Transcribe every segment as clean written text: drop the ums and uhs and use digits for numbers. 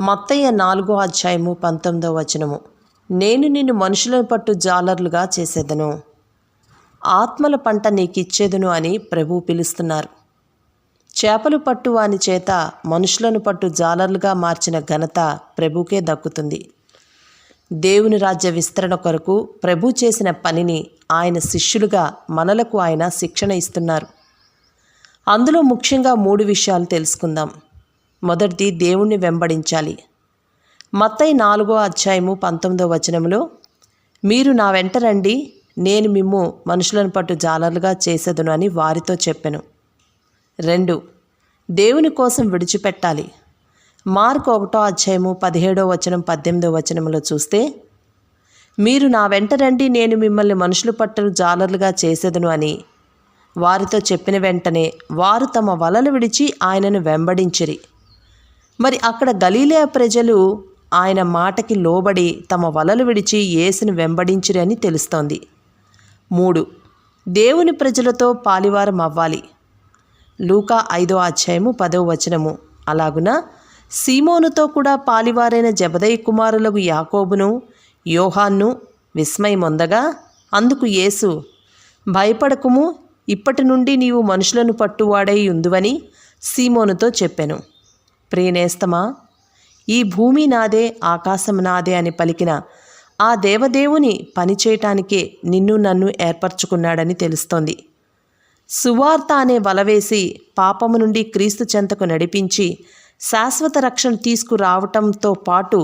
మత్తయి 4:19 నేను నిన్ను మనుషులను పట్టు జాలర్లుగా చేసేదను, ఆత్మల పంట నీకిచ్చేదను అని ప్రభువు పిలుస్తున్నారు. చేపలు పట్టు వాని చేత మనుషులను పట్టు జాలర్లుగా మార్చిన ఘనత ప్రభువుకే దక్కుతుంది. దేవుని రాజ్య విస్తరణ కొరకు ప్రభు చేసిన పనిని ఆయన శిష్యులుగా మనలకు ఆయన శిక్షణ ఇస్తున్నారు. అందులో ముఖ్యంగా 3 విషయాలు తెలుసుకుందాం. మొదటిది, దేవుణ్ణి వెంబడించాలి. మత్తయి 4:19 మీరు నా వెంట రండి, నేను మిమ్ము మనుషులను పట్టు జాలర్లుగా చేసేదను అని వారితో చెప్పెను. 2, దేవుని కోసం విడిచిపెట్టాలి. మార్కు 1:17-18 చూస్తే, మీరు నా వెంట రండి, నేను మిమ్మల్ని మనుషులు పట్టు జాలర్లుగా చేసేదను అని వారితో చెప్పిన వెంటనే వారు తమ వలలు విడిచి ఆయనను వెంబడించిరి. మరి అక్కడ గలిలయ ప్రజలు ఆయన మాటకి లోబడి తమ వలలు విడిచి యేసును వెంబడించిరి అని తెలుస్తోంది. 3, దేవుని ప్రజలతో పాలివారం అవ్వాలి. లూకా 5:10 అలాగున సీమోనుతో కూడా పాలివారైన జెబెదయి కుమారులకు యాకోబును యోహాన్ను విస్మయమొందగా, అందుకు యేసు, భయపడకుము, ఇప్పటి నుండి నీవు మనుషులను పట్టువాడై ఉందువని సీమోనుతో చెప్పెను. ప్రియనేస్తమా, ఈ భూమి నాదే, ఆకాశం నాదే అని పలికిన ఆ దేవదేవుని పనిచేయటానికే నిన్ను నన్ను ఏర్పరచుకున్నాడని తెలుస్తోంది. సువార్త అనే వలవేసి పాపము నుండి క్రీస్తు చెంతకు నడిపించి శాశ్వత రక్షణ తీసుకురావటంతో పాటు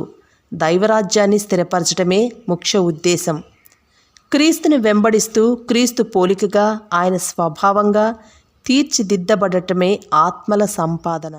దైవరాజ్యాన్ని స్థిరపరచడమే ముఖ్య ఉద్దేశం. క్రీస్తుని వెంబడిస్తూ క్రీస్తు పోలికగా ఆయన స్వభావంగా తీర్చిదిద్దబడటమే ఆత్మల సంపాదన.